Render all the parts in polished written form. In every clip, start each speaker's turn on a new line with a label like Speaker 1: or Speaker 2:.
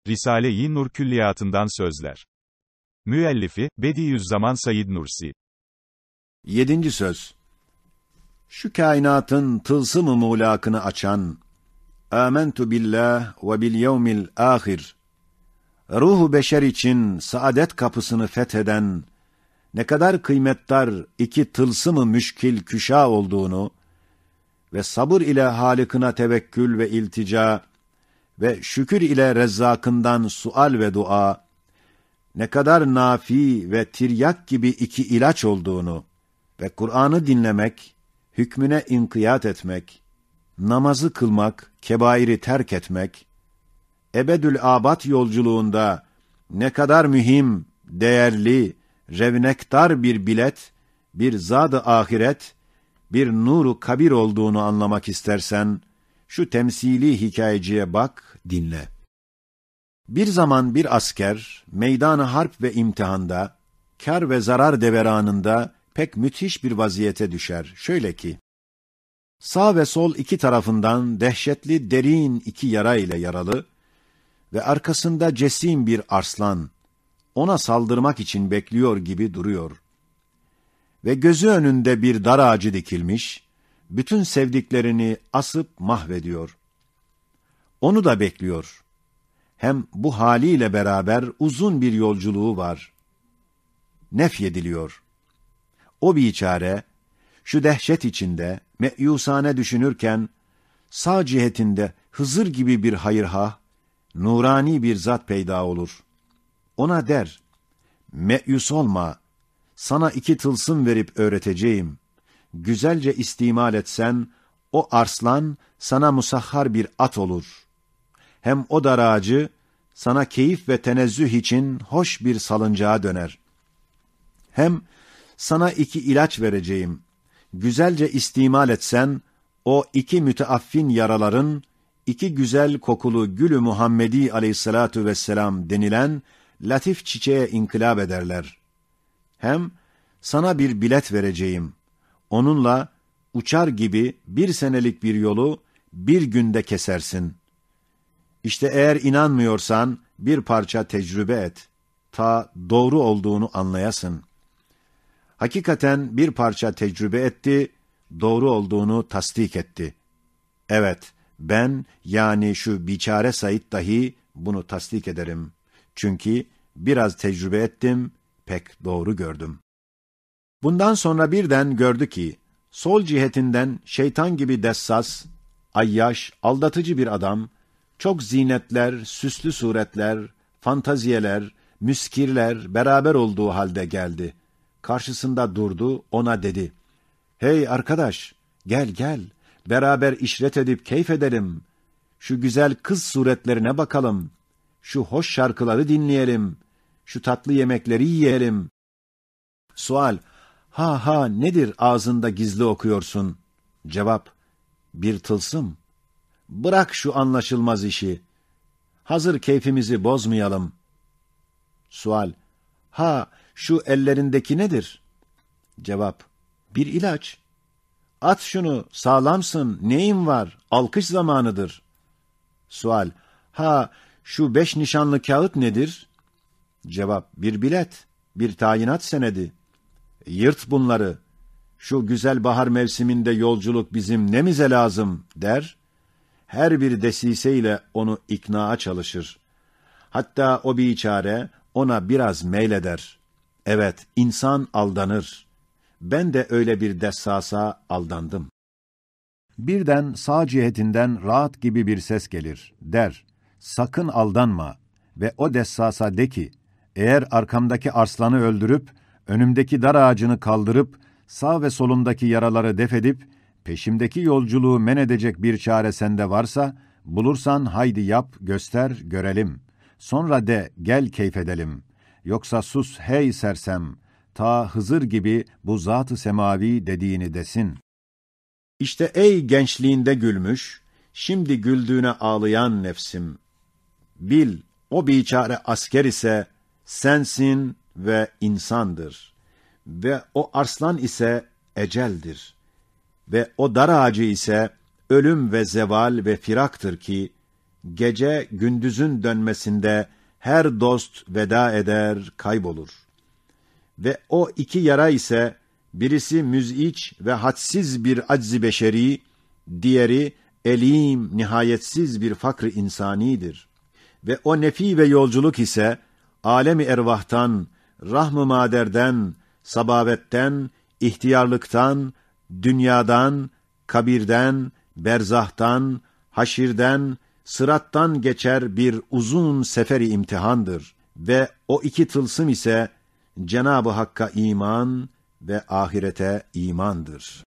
Speaker 1: Risale-i Nur Külliyatından Sözler. Müellifi, Bediüzzaman Said Nursi.
Speaker 2: 7. söz. Şu kainatın tılsım-ı muğlakını açan, âmentu billah ve bil yevmil âhir, ruhu beşer için saadet kapısını fetheden, ne kadar kıymetdar iki tılsım-ı müşkil küşa olduğunu ve sabır ile Halık'ına tevekkül ve iltica ve şükür ile Rezzak'ından sual ve dua, ne kadar nafi ve tiryak gibi iki ilaç olduğunu ve Kur'an'ı dinlemek, hükmüne inkiyat etmek, namazı kılmak, kebairi terk etmek, ebedül abad yolculuğunda ne kadar mühim, değerli, revnektar bir bilet, bir zad-ı ahiret, bir nuru kabir olduğunu anlamak istersen, şu temsili hikayeciye bak, dinle. Bir zaman bir asker, meydan-ı harp ve imtihanda, kar ve zarar deveranında pek müthiş bir vaziyete düşer. Şöyle ki, sağ ve sol iki tarafından dehşetli derin iki yara ile yaralı ve arkasında cesim bir arslan, ona saldırmak için bekliyor gibi duruyor. Ve gözü önünde bir dar ağacı dikilmiş, bütün sevdiklerini asıp mahvediyor. Onu da bekliyor. Hem bu haliyle beraber uzun bir yolculuğu var. Nefyediliyor. O biçare, şu dehşet içinde, meyusane düşünürken, sağ cihetinde Hızır gibi bir hayırhah, nurani bir zat peyda olur. Ona der, meyus olma, sana iki tılsım verip öğreteceğim. Güzelce istimal etsen, o arslan sana musahhar bir at olur. Hem o dar ağacı, sana keyif ve tenezzüh için hoş bir salıncağa döner. Hem sana iki ilaç vereceğim. Güzelce istimal etsen, o iki müteaffin yaraların, iki güzel kokulu Gül-ü Muhammedi aleyhissalatu vesselam denilen latif çiçeğe inkılap ederler. Hem sana bir bilet vereceğim. Onunla uçar gibi bir senelik bir yolu bir günde kesersin. İşte eğer inanmıyorsan bir parça tecrübe et, ta doğru olduğunu anlayasın. Hakikaten bir parça tecrübe etti, doğru olduğunu tasdik etti. Evet, ben yani şu biçare Said dahi bunu tasdik ederim. Çünkü biraz tecrübe ettim, pek doğru gördüm. Bundan sonra birden gördü ki, sol cihetinden şeytan gibi dessas, ayyaş, aldatıcı bir adam, çok zinetler, süslü suretler, fantaziyeler, müskirler beraber olduğu halde geldi. Karşısında durdu, ona dedi, hey arkadaş, gel gel, beraber işret edip keyif edelim. Şu güzel kız suretlerine bakalım, şu hoş şarkıları dinleyelim, şu tatlı yemekleri yiyelim. Sual, ha nedir ağzında gizli okuyorsun? Cevap, bir tılsım. Bırak şu anlaşılmaz işi. Hazır keyfimizi bozmayalım. Sual, şu ellerindeki nedir? Cevap, bir ilaç. At şunu, sağlamsın, neyin var, alkış zamanıdır. Sual, şu 5 nişanlı kağıt nedir? Cevap, bir bilet, bir tayinat senedi. Yırt bunları, şu güzel bahar mevsiminde yolculuk bizim nemize lazım, der. Her bir desiseyle onu iknaa çalışır. Hatta o biçare ona biraz meyleder. Evet, insan aldanır. Ben de öyle bir dessasa aldandım. Birden sağ cihetinden rahat gibi bir ses gelir. Der, sakın aldanma ve o dessasa de ki, eğer arkamdaki arslanı öldürüp, önümdeki dar ağacını kaldırıp, sağ ve solumdaki yaraları defedip, peşimdeki yolculuğu men edecek bir çare sende varsa, bulursan haydi yap, göster, görelim. Sonra de, gel keyfedelim. Yoksa sus hey sersem, ta Hızır gibi bu zat-ı semavi dediğini desin. İşte ey gençliğinde gülmüş, şimdi güldüğüne ağlayan nefsim. Bil, o biçare asker ise sensin ve insandır. Ve o arslan ise eceldir. Ve o dar ağacı ise ölüm ve zeval ve firaktır ki, gece gündüzün dönmesinde her dost veda eder, kaybolur. Ve o iki yara ise, birisi müz'iç ve hadsiz bir acz-i beşeri, diğeri elim, nihayetsiz bir fakr-ı insanidir. Ve o nefi ve yolculuk ise, alemi ervahtan, rahm-ı maderden, sabavetten, ihtiyarlıktan, dünyadan, kabirden, berzahtan, haşirden, sırattan geçer bir uzun seferi imtihandır. Ve o iki tılsım ise, Cenab-ı Hakk'a iman ve ahirete imandır.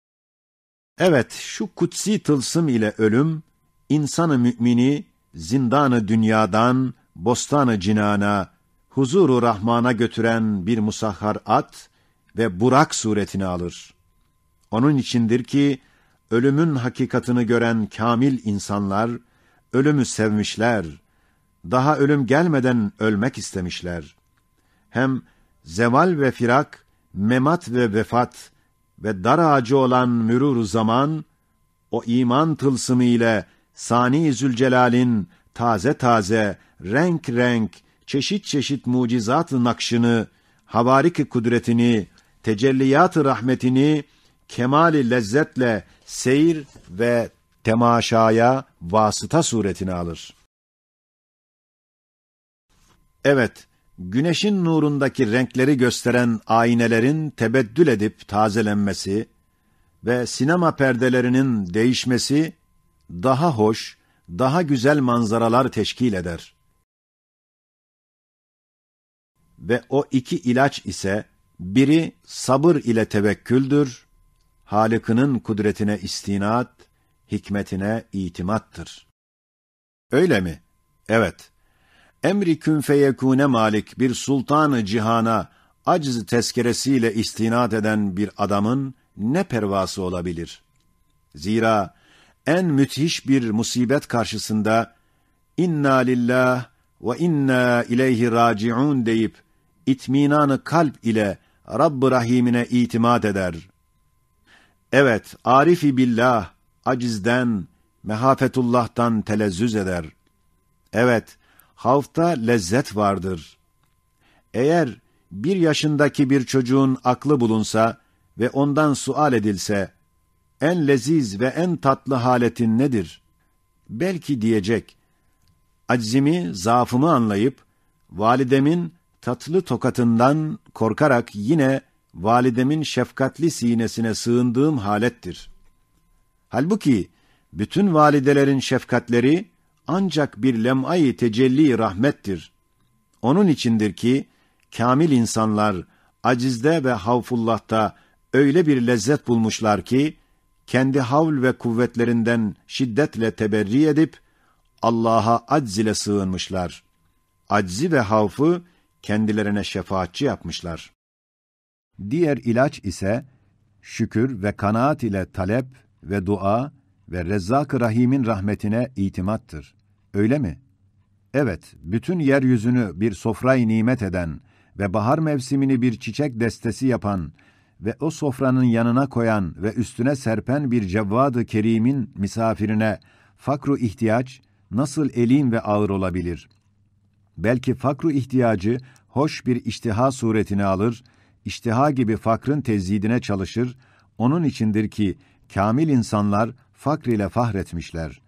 Speaker 2: Evet, şu kutsi tılsım ile ölüm, insanı mümini, zindanı dünyadan, bostanı cinana, huzuru Rahman'a götüren bir musahhar at ve Burak suretini alır. Onun içindir ki, ölümün hakikatını gören kamil insanlar, ölümü sevmişler, daha ölüm gelmeden ölmek istemişler. Hem zeval ve firak, memat ve vefat ve dar ağacı olan mürûr zaman, o iman tılsımı ile Sani Zülcelal'in taze taze, renk renk, çeşit çeşit mucizat-ı nakşını, havarik-i kudretini, tecelliyat-ı rahmetini, kemal-i lezzetle seyir ve temaşaya vasıta suretini alır. Evet, güneşin nurundaki renkleri gösteren aynelerin tebeddül edip tazelenmesi ve sinema perdelerinin değişmesi daha hoş, daha güzel manzaralar teşkil eder. Ve o iki ilaç ise, biri sabır ile tevekküldür, Halık'ının kudretine istinat, hikmetine itimattır. Öyle mi? Evet. Emri kün feyekûne malik bir sultan-ı cihana acz tezkeresiyle istinat eden bir adamın ne pervası olabilir? Zira en müthiş bir musibet karşısında inna lillah ve inna ileyhi raciun deyip itminanı kalp ile Rabb-ı Rahim'ine itimat eder. Evet, arifi billah, acizden, mehafetullah'tan telezzüz eder. Evet, havfta lezzet vardır. Eğer 1 yaşındaki bir çocuğun aklı bulunsa ve ondan sual edilse, en leziz ve en tatlı haletin nedir? Belki diyecek, aczimi, zaafımı anlayıp, validemin tatlı tokatından korkarak yine validemin şefkatli sinesine sığındığım halettir. Halbuki, bütün validelerin şefkatleri, ancak bir lem'ay tecelli rahmettir. Onun içindir ki, kamil insanlar, acizde ve havfullah'ta öyle bir lezzet bulmuşlar ki, kendi havl ve kuvvetlerinden şiddetle teberri edip, Allah'a acz ile sığınmışlar. Aczi ve havfı kendilerine şefaatçi yapmışlar. Diğer ilaç ise, şükür ve kanaat ile talep ve dua ve Rezzak-ı Rahim'in rahmetine itimattır. Öyle mi? Evet, bütün yeryüzünü bir sofrayı nimet eden ve bahar mevsimini bir çiçek destesi yapan ve o sofranın yanına koyan ve üstüne serpen bir Cevvad-ı Kerim'in misafirine fakru ihtiyaç nasıl elim ve ağır olabilir? Belki fakru ihtiyacı hoş bir iştiha suretini alır, iştiha gibi fakrın tezyidine çalışır, onun içindir ki kamil insanlar fakr ile fahretmişler.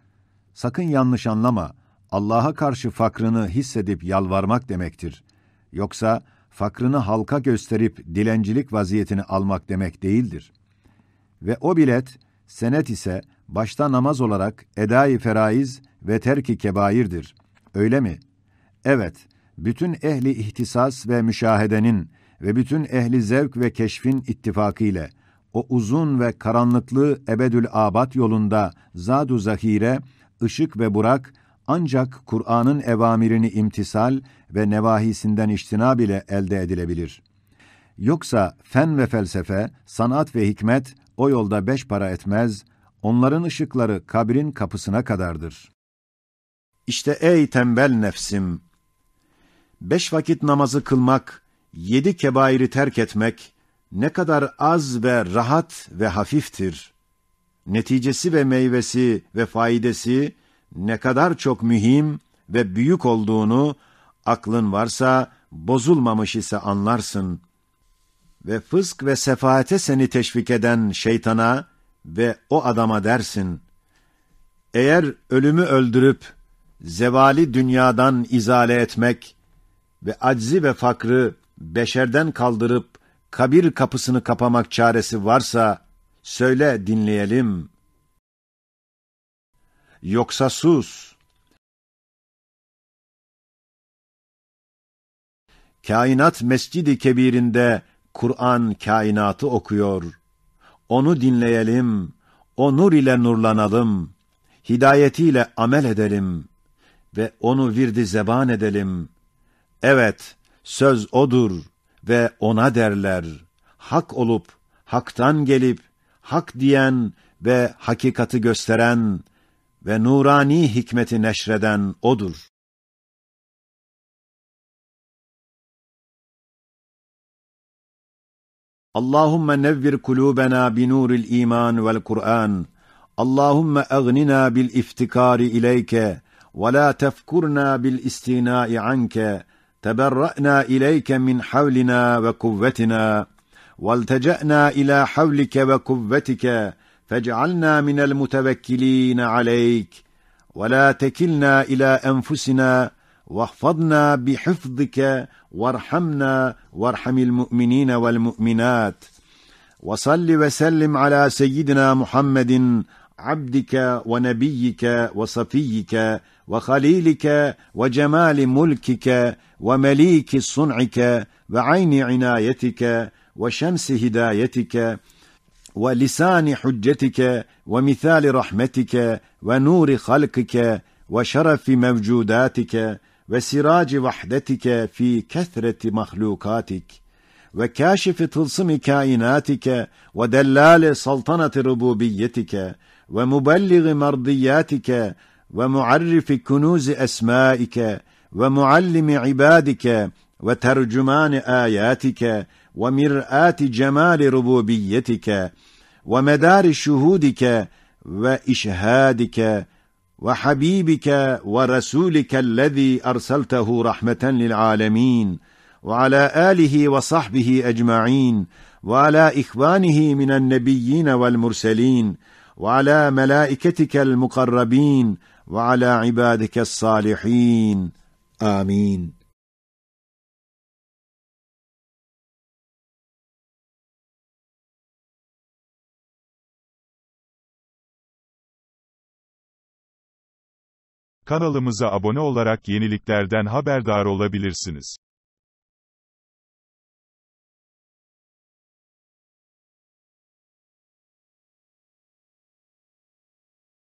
Speaker 2: Sakın yanlış anlama, Allah'a karşı fakrını hissedip yalvarmak demektir. Yoksa fakrını halka gösterip dilencilik vaziyetini almak demek değildir. Ve o bilet, senet ise başta namaz olarak edai feraiz ve terki kebairdir. Öyle mi? Evet, bütün ehli ihtisas ve müşahedenin ve bütün ehli zevk ve keşfin ittifakı ile o uzun ve karanlıklı ebedül abad yolunda zad-u zahire, ışık ve burak ancak Kur'an'ın evamirini imtisal ve nevahisinden içtinab ile elde edilebilir. Yoksa fen ve felsefe, sanat ve hikmet o yolda 5 para etmez, onların ışıkları kabrin kapısına kadardır. İşte ey tembel nefsim! 5 vakit namazı kılmak, 7 kebairi terk etmek, ne kadar az ve rahat ve hafiftir. Neticesi ve meyvesi ve faidesi, ne kadar çok mühim ve büyük olduğunu, aklın varsa, bozulmamış ise anlarsın. Ve fısk ve sefaate seni teşvik eden şeytana ve o adama dersin: eğer ölümü öldürüp, zevali dünyadan izale etmek ve aczi ve fakrı beşerden kaldırıp, kabir kapısını kapamak çaresi varsa, söyle dinleyelim. Yoksa sus. Kainat Mescid-i Kebir'inde Kur'an kainatı okuyor. Onu dinleyelim, o nur ile nurlanalım, hidayetiyle amel edelim ve onu virdi zeban edelim. Evet, söz odur ve ona derler. Hak olup, haktan gelip, hak diyen ve hakikati gösteren ve nurani hikmeti neşreden odur. Allahümme nevvir kulûbena binûril iman vel Kur'an. Allahümme egnina bil iftikari ileyke ve la tefkurna bil istinai anke. Teberra'na ileyke min havlina ve kuvvetina. والتجأنا إلى حولك وقوتك فاجعلنا من المتوكلين عليك ولا تكلنا إلى أنفسنا واحفظنا بحفظك وارحمنا وارحم المؤمنين والمؤمنات وصل وسلم على سيدنا محمد عبدك ونبيك وصفيك وخليلك وجمال ملكك ومليك صنعك وعين عنايتك وشمس هدايتك ولسان حجتك ومثال رحمتك ونور خلقك وشرف موجوداتك وسراج وحدتك في كثرة مخلوقاتك وكاشف طلسم كائناتك ودلال سلطنة ربوبيتك ومبلغ مرضياتك ومعرف كنوز أسمائك ومعلم عبادك وترجمان آياتك ومرآة جمال ربوبيتك ومدار شهودك وإشهادك وحبيبك ورسولك الذي أرسلته رحمة للعالمين وعلى آله وصحبه أجمعين وعلى إخوانه من النبيين والمرسلين وعلى ملائكتك المقربين وعلى عبادك الصالحين آمين.
Speaker 1: Kanalımıza abone olarak yeniliklerden haberdar olabilirsiniz.